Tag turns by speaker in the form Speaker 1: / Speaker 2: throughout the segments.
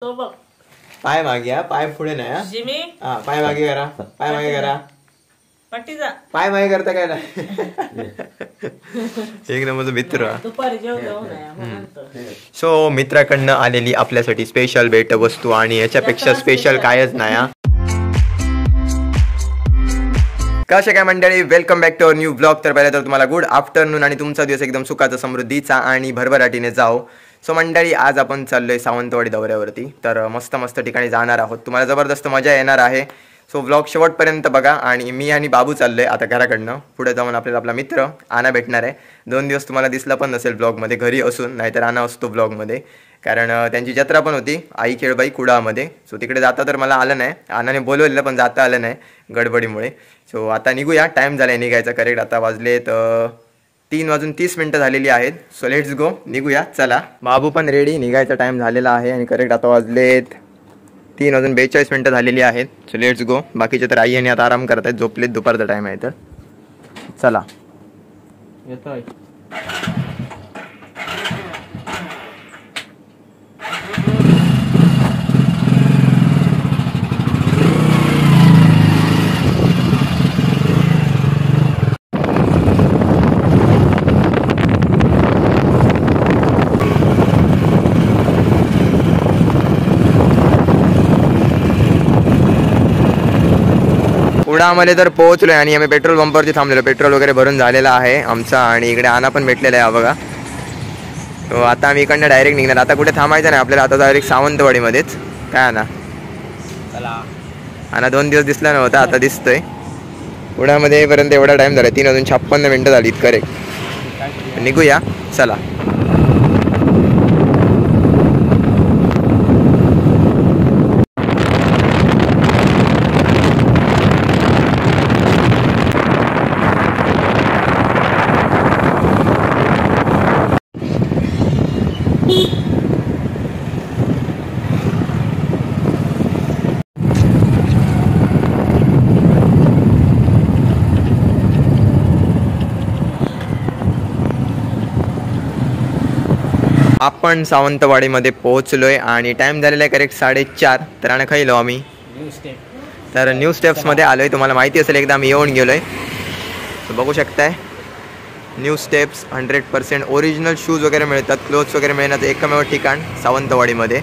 Speaker 1: तो बघ
Speaker 2: पाय मागे हा, पाय पुढे नाही हा.
Speaker 1: जिमी
Speaker 2: हा पाय मागे करा, पाय मागे करा.
Speaker 1: पट्टी जा
Speaker 2: पाय मागे करता काय नाही. एक नंबर मित्र.
Speaker 1: दुपारी जेवलो नाही म्हणून तर.
Speaker 2: सो मित्राकडनं आलेली आपल्यासाठी स्पेशल भेट वस्तू आणि याच्यापेक्षा स्पेशल कायच नाही हा. कसे काय मंडळी, welcome back to our new blog. तर पहिलं तर तुम्हाला गुड आफ्टरनून आणि तुमचा दिवस एकदम सुखाचा, समृद्धीचा आणि भरभराटीने जाओ. सो मंडळी, आज आपण चाललोय सावंतवाडी दौऱ्यावरती. तर मस्त मस्त ठिकाणी जाणार आहोत, तुम्हाला जबरदस्त मजा येणार आहे. सो ब्लॉग शेवटपर्यंत बघा. आणि मी आणि बाबू चाललोय आता घराकडनं. पुढे जाऊन आपल्याला आपला मित्र आना भेटणार आहे. 2 दिवस तुम्हाला दिसला पण नसेल ब्लॉगमध्ये, घरी असून, नाहीतर आना असतो ब्लॉगमध्ये. कारण त्यांची जत्रा पण होती आई खेळबाई कुडामध्ये. सो तिकडे जाता तर मला आलं नाही, आनाने बोलवलेलं पण जाता आलं नाही गडबडीमुळे. सो आता निघूया, टाईम झाला आहे निघायचा. करेक्ट आता वाजले तर 3:30 झालेली आहेत. सो लेट्स गो, निघूया चला. बाबू पण रेडी, निघायचा टाईम झालेला आहे. आणि करेक्ट आता वाजलेत 3:42 झालेली आहेत. So let's go. बाकीचे तर आई आणि आता आराम करत आहेत, झोपलेत, दुपारचा टाईम आहे. तर चला येतोय. कुडामध्ये तर पोहोचलोय आणि आम्ही पेट्रोल पंपवरती थांबलेलो. पेट्रोल वगैरे भरून झालेला आहे आमचा. आणि इकडे आना पण भेटलेला आहे बघा. तो आता आम्ही इकडनं डायरेक्ट निघणार. आता कुठे थांबायचं नाही आपल्याला, आता डायरेक्ट सावंतवाडीमध्येच. काय आना आना 2 दिवस दिसला नव्हता, आता दिसतोय. कुडामध्ये येईपर्यंत एवढा टाईम झाला, 3:56 झाली करेक्ट. निघूया चला. आपण सावंतवाडीमध्ये पोहोचलोय आणि टाइम झालेला आहे करेक्ट 4:30. तर आणि खाईलो आम्ही. तर न्यू स्टेप्समध्ये आलोय. तुम्हाला माहिती असेल, एकदा आम्ही येऊन गेलोय. बघू शकताय न्यू स्टेप्स. 100% ओरिजिनल शूज वगैरे मिळतात, क्लोथ्स वगैरे मिळण्याचं एकमेव ठिकाण सावंतवाडीमध्ये.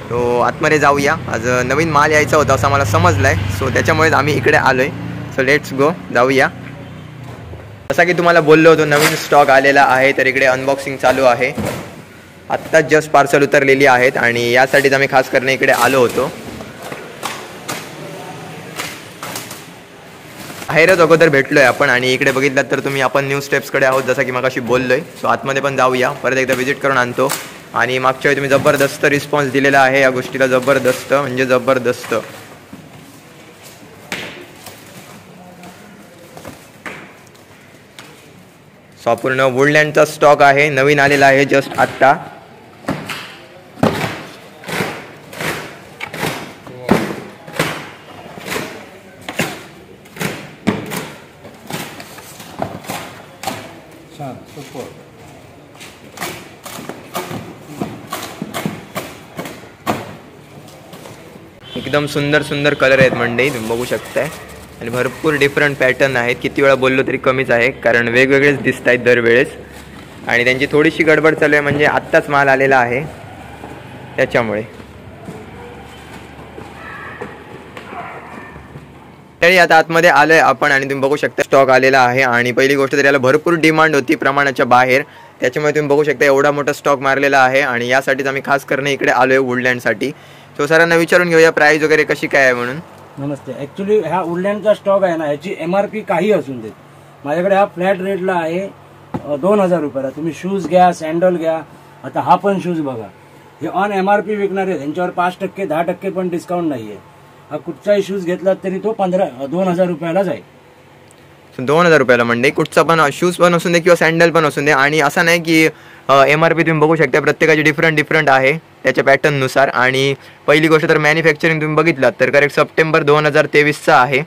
Speaker 2: तो आतमध्ये जाऊया. आज नवीन माल यायचा होता असं मला समजलं आहे. सो त्याच्यामुळेच आम्ही इकडे आलोय. सो लेट्स गो, जाऊया. जसा की तुम्हाला बोललो होतो, नवीन स्टॉक आलेला आहे. तर इकडे अनबॉक्सिंग चालू आहे. आत्ताच जस्ट पार्सल उतरलेली आहेत आणि यासाठीच आम्ही खास करणे इकडे आलो होतो. बाहेरच अगोदर भेटलोय आपण. आणि इकडे बघितलात तर तुम्ही, आपण न्यू स्टेप्सकडे आहोत जसं की मगाशी बोललोय. सो आतमध्ये पण जाऊया, परत एकदा व्हिजिट करून आणतो. आणि मागच्या वेळी तुम्ही जबरदस्त रिस्पॉन्स दिलेला आहे या गोष्टीला, जबरदस्त म्हणजे जबरदस्त. संपूर्ण वुडलँडचा स्टॉक आहे, नवीन आलेला आहे जस्ट आत्ता. एकदम सुंदर सुंदर कलर आहेत मंडळी, तुम्ही बघू शकताय. आणि भरपूर डिफरंट पॅटर्न आहेत. किती वेळा बोललो तरी कमीच आहे, कारण वेगवेगळेच दिसत आहेत दरवेळेस. आणि त्यांची थोडीशी गडबड चालू आहे, म्हणजे आत्ताच माल आलेला आहे त्याच्यामुळे. तरी आता आतमध्ये आलोय आपण आणि तुम्ही बघू शकता स्टॉक आलेला आहे. आणि पहिली गोष्ट तर याला भरपूर डिमांड होती प्रमाणाच्या बाहेर, त्याच्यामुळे तुम्ही बघू शकता एवढा मोठा स्टॉक मारलेला आहे. आणि यासाठीच आम्ही खास करणे इकडे आलोय वुडलँडसाठी. सो सरांना विचारून घेऊया प्राइस वगैरे कशी काय आहे म्हणून.
Speaker 3: नमस्ते. ॲक्च्युली हा वुडलँडचा स्टॉक आहे ना, ह्याची MRP काही असून देत. माझ्याकडे हा फ्लॅट रेटला आहे 2,000 रुपयाला. तुम्ही शूज घ्या, सँडल घ्या. आता हा पण शूज बघा, हे ऑन MRP विकणार आहेत. त्यांच्यावर 5%, 10% पण डिस्काउंट नाही आहे. हा कुठचाही शूज घेतला तरी तो 2,000 रुपयाला जाईल.
Speaker 2: 2,000 रुपयाला म्हणजे कुठचा पण शूज पण असून दे किंवा सँडल पण असून दे. आणि असं नाही की MRP तुम्ही बघू शकता प्रत्येकाची डिफरंट आहे त्याच्या पॅटर्ननुसार. आणि पहिली गोष्ट तर मॅन्युफॅक्चरिंग तुम्ही बघितलात तर करेक्ट सप्टेंबर 2023चा आहे.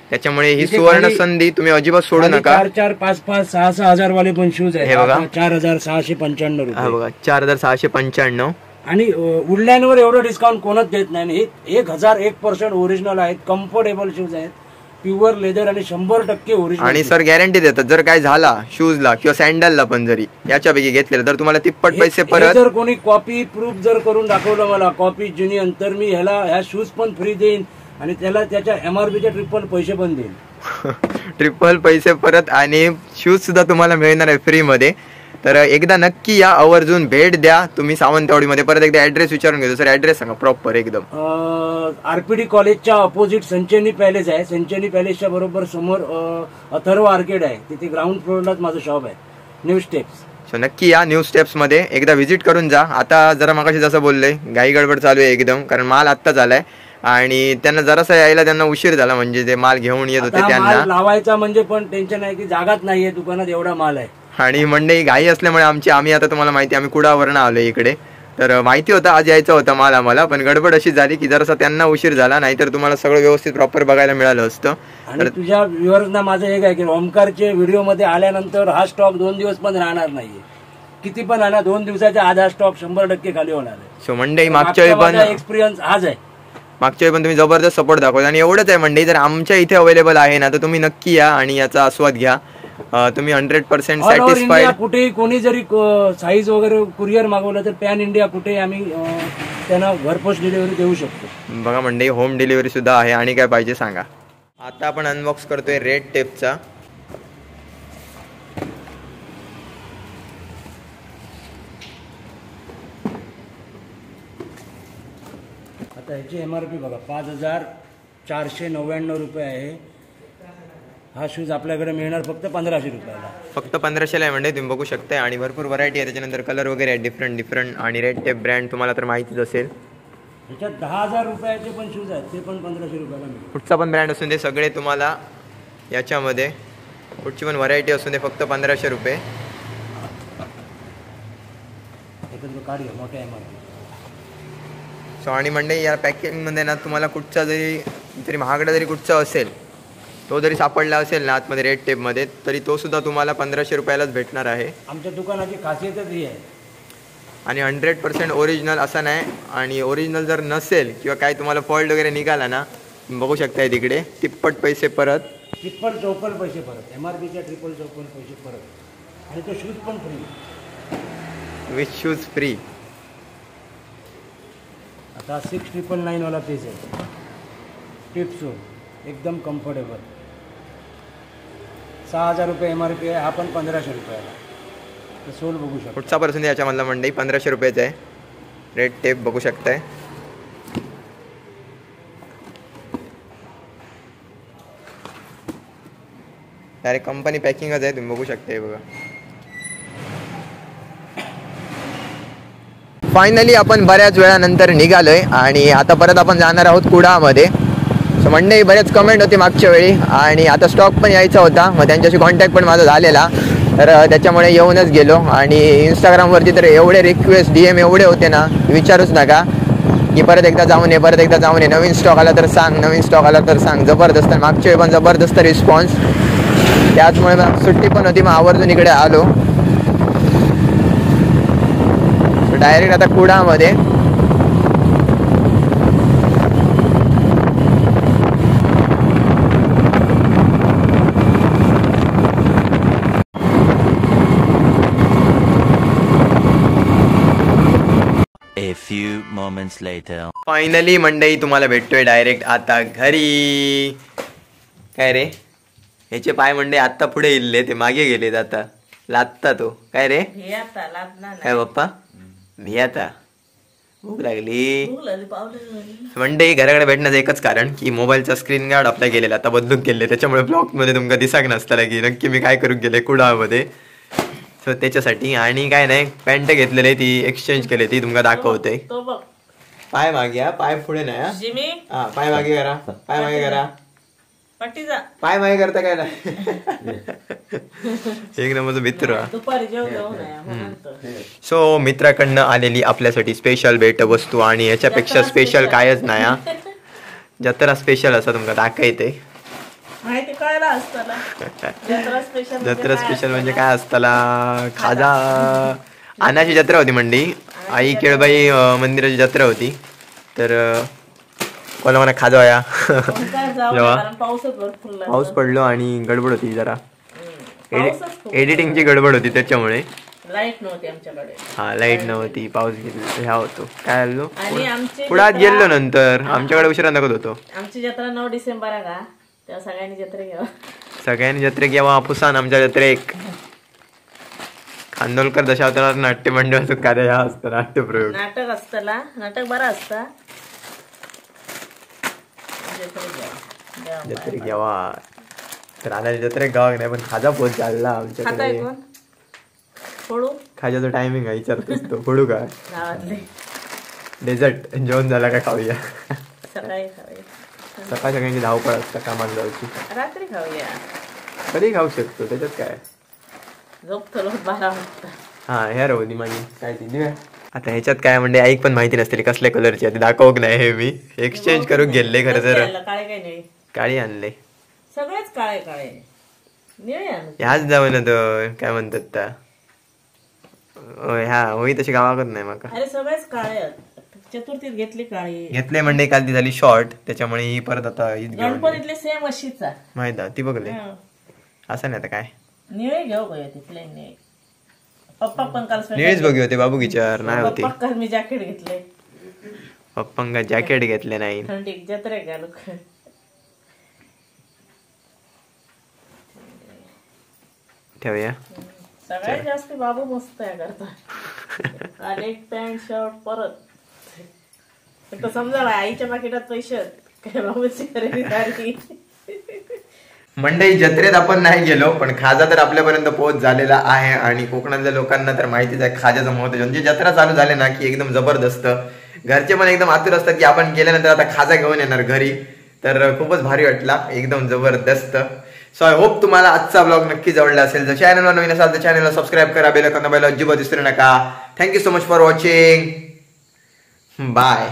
Speaker 2: त्याच्यामुळे ही सुवर्ण संधी तुम्ही अजिबात सोडू नका.
Speaker 3: 4,400, 5,500, 6,000 वाले पण शूज आहेत.
Speaker 2: हे बघा
Speaker 3: 4,695 रुपये.
Speaker 2: हा बघा 4,695.
Speaker 3: आणि वुडलँडवर एवढं डिस्काउंट कोणच देत नाही. आणि हे 1001% ओरिजिनल आहेत, कम्फर्टेबल शूज आहेत, प्युअर लेदर आणि 100% ओरिजिनल.
Speaker 2: आणि सर गॅरंटी देतात जर काय झाला शूजला किंवा सँडलला पण जरी याच्यापैकी घेतलेलं तर तुम्हाला तिप्पट पैसे परत.
Speaker 3: जर कोणी कॉपी प्रूफ जर करून दाखवलं मला कॉपी जुनियन तर मी ह्या शूज पण फ्री देईन आणि त्याला त्याच्या MRPचे ट्रिपल पैसे पण देईन.
Speaker 2: ट्रिपल पैसे परत आणि शूज सुद्धा तुम्हाला मिळणार आहे फ्री मध्ये. तर एकदा नक्की या, आवर्जून भेट द्या तुम्ही सावंतवाडीमध्ये. परत एकदा ऍड्रेस विचारून घेतो सर, ऍड्रेस सांगा प्रॉपर एकदम.
Speaker 3: RPD कॉलेजच्या ऑपोजिट संचेनी पॅलेस आहे. संचेनी पॅलेसच्या बरोबर समोर अथर्व आर्केड आहे, तिथे ग्राउंड फ्लोअरलाच माझं शॉप आहे, न्यू स्टेप्स.
Speaker 2: सो नक्की या न्यू स्टेप्स मध्ये एकदा व्हिजिट करून जा. आता जरा मगाशी जसं बोलले घाई गडबड चालू आहे एकदम, कारण माल आत्ताच आलाय आणि त्यांना जरासा यायला त्यांना उशीर झाला, म्हणजे ते माल घेऊन येत होते त्यांना
Speaker 3: लावायचा म्हणजे पण टेन्शन आहे की जागाच नाहीये दुकानात, एवढा माल आहे.
Speaker 2: आणि मंडई घाई असल्यामुळे आम्ही आता तुम्हाला माहिती आम्ही कुडावरनं आलो इकडे. तर माहिती होतं आज यायचा होता माल आम्हाला, पण गडबड अशी झाली की जरासा त्यांना उशीर झाला, नाहीतर तुम्हाला सगळं व्यवस्थित प्रॉपर बघायला मिळालं असतं.
Speaker 3: आणि तुझ्या व्ह्युअर्सना माझं एक आहे की ओमकारचे व्हिडिओ मध्ये आल्यानंतर हा स्टॉक 2 दिवस पण राहणार नाहीये, किती पण आणा 2 दिवसाच्या आधी हा स्टॉक 100% खाली होणार आहे.
Speaker 2: सो मंडई मागच्या वेळी पण
Speaker 3: एक्सपिरियन्स आज आहे,
Speaker 2: मागच्या वेळी पण तुम्ही जबरदस्त सपोर्ट दाखवता. आणि एवढंच आहे मंडई, जर आमच्या इथे अवेलेबल आहे ना तर तुम्ही नक्की या आणि याचा आस्वाद घ्या. तुम्ही 100% सॅटिस्फाईड.
Speaker 3: कुठेही कोणी जरी साईज वगैरे कुरिअर मागवलं तर पॅन इंडिया कुठेही आम्ही त्यांना घरपोच डिलिव्हरी देऊ शकतो.
Speaker 2: बघा मंडई होम डिलिव्हरी सुद्धा आहे. आणि काय पाहिजे सांगा. आता आपण अनबॉक्स करतोय रेड टेपचा.
Speaker 3: आता ह्याची MRP बघा 5499 रुपये आहे. हा शूज आपल्याकडे मिळणार फक्त 1500 रुपयाला.
Speaker 2: फक्त 1500ला आहे म्हणजे तुम्ही बघू शकता. आणि भरपूर व्हरायटी आहे त्याच्यानंतर, कलर वगैरे आहे डिफरंट. आणि रेड टेप ब्रँड तुम्हाला तर माहितीच असेल.
Speaker 3: ह्याच्यात 10,000 रुपयाचे पण शूज आहेत, ते पण 1500 रुपयाला मिळतात.
Speaker 2: कुठचा पण ब्रँड असून ते सगळे तुम्हाला याच्यामध्ये, कुठची पण व्हरायटी असून ते फक्त 1500 रुपये.
Speaker 3: काढूया मोठ्या MRP.
Speaker 2: सो आणि म्हणजे या पॅकिंगमध्ये ना तुम्हाला कुठचा जरी महागडा जरी कुठचा असेल तो जरी सापडला असेल ना आतमध्ये रेड टेपमध्ये, तरी तो सुद्धा तुम्हाला 1500 रुपयालाच भेटणार आहे.
Speaker 3: आमच्या दुकानाची खासियतच ही आहे. आणि
Speaker 2: 100% ओरिजिनल असं नाही. आणि ओरिजिनल जर नसेल किंवा काही तुम्हाला फॉल्ट वगैरे निघाला ना, बघू शकताय तिकडे तिप्पट पैसे परत,
Speaker 3: ट्रिपल चौपल पैसे परत, MRPच्या ट्रिपल चौपल पैसे परत. आणि तो शूज पण फ्री,
Speaker 2: विथ शूज फ्री.
Speaker 3: आता 6999 वाला पीस आहे, टिप्स एकदम कम्फर्टेबल. 6000 रुपये MRP आहे, हा पण 1500 रुपयाला. तर सोल बघू शकता.
Speaker 2: कुठचा पर्सेंट याच्यामधला मंडई 1500 रुपयाचा आहे. रेड टेप बघू शकताय. डायरेक्ट कंपनी पॅकिंगच आहे, तुम्ही बघू शकताय बघा. फायनली आपण बऱ्याच वेळानंतर निघालोय आणि आता परत आपण जाणार आहोत कुडामध्ये. सो मंडई बरेच कमेंट होते मागच्या वेळी आणि आता स्टॉक पण यायचा होता, मग त्यांच्याशी कॉन्टॅक्ट पण माझा झालेला, तर त्याच्यामुळे येऊनच गेलो. आणि इंस्टाग्रामवरती तर एवढे रिक्वेस्ट DM एवढे होते ना विचारूच नका, की परत एकदा जाऊन ये, परत एकदा जाऊन ये, नवीन स्टॉक आला तर सांग, नवीन स्टॉक आला तर सांग. जबरदस्त, मागच्या वेळी पण जबरदस्त रिस्पॉन्स. त्याचमुळे सुट्टी पण होती, मग आवर्जून इकडे आलो. डायरेक्ट आता कुडामध्ये.
Speaker 4: A few moments later.
Speaker 2: Finally Mandai तुम्हाला भेटतोय डायरेक्ट आता घरी. काय रे ह्याचे पाय मंडई आत्ता पुढे इल्ले, ते मागे गेलेत आता लादता. तो काय रे काय बाप्पा भियाता, भूक लागली. मंडई घराकडे भेटण्याचं एकच कारण की मोबाईलचा स्क्रीन गार्ड आपला गेलेला, आता बदलून गेले, त्याच्यामुळे ब्लॉग मध्ये तुमका दिसाक नसताना की नक्की मी काय करून गेले कुडामध्ये. सो त्याच्यासाठी. आणि काय नाही, पॅन्ट घेतलेली ती एक्सचेंज केली, ती तुमका दाखवते. पाय मागे, पाय पुढे नाही. हा पाय मागे करा, पाय मागे करा, पाय मागे करता काय ना. एक नंबर मित्र. सो मित्राकडनं आलेली आपल्यासाठी स्पेशल भेटवस्तू, आणि याच्यापेक्षा स्पेशल कायच नाही. जत्रा स्पेशल असं तुमका दाखवते. जत्रा स्पेशल म्हणजे काय असताला, खाजा. अनाची जत्रा होती मंडी आई केळबाई मंदिराची जत्रा होती तर कोणा मला खाजवाया जेव्हा
Speaker 1: पाऊसच भरपूर
Speaker 2: पाऊस पडलो आणि गडबड होती जरा
Speaker 1: पाऊसच
Speaker 2: एडिटिंगची गडबड होती त्याच्यामुळे
Speaker 1: लाईट नव्हती आमच्याकडे.
Speaker 2: हा लाईट नव्हती पाऊस ह्या होतो काय आलो
Speaker 1: आणि आमची
Speaker 2: पुढे आत गेलो नंतर आमच्याकडे उशिरा नकत होतो.
Speaker 1: आमची जत्रा 9 डिसेंबर का तेव्हा सगळ्यांनी जत्रे घ्यावा.
Speaker 2: सगळ्यांनी जत्रे घ्यावा पुसान आमच्या जत्रेक खानोलकर दशावतार नाट्य मंडळाचं कार्य हा असतं नाट्यप्रयोग
Speaker 1: नाटक असतला नाटक बरा असता.
Speaker 2: जत्रे घ्यावा तर आता जत्रेक गावाक नाही पण खाजा पोच चालला आमच्याकडे.
Speaker 1: फोडू
Speaker 2: खाजाचा टायमिंग आहे विचारतोस तो फोडू का
Speaker 1: गावातले
Speaker 2: डेझर्ट जेवण झाला का खाऊया.
Speaker 1: सकाळी खाऊया
Speaker 2: सकाळ सगळ्यांची धावपळ असतं कामाला जायची.
Speaker 1: रात्री खाऊया
Speaker 2: कधी खाऊ शकतो त्याच्यात काय
Speaker 1: झोपतो 12 वाजता.
Speaker 2: हा ह्या रवली माझी काय ती दिव्या. आता ह्याच्यात काय म्हणजे ऐक पण माहिती नसते कसल्या कलरची आहे दाखवक नाही हे मी एक्सचेंज करून गेले खरं तर
Speaker 1: काळे काय निळे
Speaker 2: काळी आणले
Speaker 1: सगळेच काळे काळे निळे आणले.
Speaker 2: ह्याच जाऊ ना तर काय म्हणतात त्या ह्या होई तशी गावाकत नाही माका.
Speaker 1: अरे सगळेच काळे आहेत. चतुर्थीत घेतली काळी
Speaker 2: घेतले म्हणजे काल ती झाली शॉर्ट त्याच्यामुळे ही परत आता हीच घेऊन
Speaker 1: गणपतीतले सेम अशीच आहे.
Speaker 2: माहित आहे ती बघले असं नाही आता काय
Speaker 1: निळे घेऊ का तिथले निळे. पप्पा पण काल
Speaker 2: निळेच बघी होते बाबू विचार नाही होती.
Speaker 1: पप्पा काल मी जॅकेट घेतले.
Speaker 2: पप्पांका जॅकेट घेतले नाही
Speaker 1: थंडी जत्रे घालू
Speaker 2: ठेवूया.
Speaker 1: सगळ्यात जास्त बाबू मस्त आहे करता. काल एक पॅन्ट शर्ट परत फक्त समजा आईच्या पाकिटात पैसे आहेत काय बाबूची खरेदी झाली.
Speaker 2: मंडई जत्रेत आपण नाही गेलो पण खाजा तर आपल्यापर्यंत पोहोच झालेला आहे आणि कोकणातल्या लोकांना तर माहितीच आहे खाजाचं महत्व. म्हणजे जत्रा चालू झाले ना की एकदम जबरदस्त घरचे पण एकदम आतुर असतात की आपण गेल्यानंतर आता खाजा घेऊन येणार घरी. तर खूपच भारी वाटला एकदम जबरदस्त. सो आय होप तुम्हाला आजचा ब्लॉग नक्कीच आवडला असेल. जर चॅनलवर नवीन असाल तर चॅनलला सबस्क्राईब करा बेल आयकॉन दाबायला अजिबात विसरू नका. Thank you so much for watching. Bye.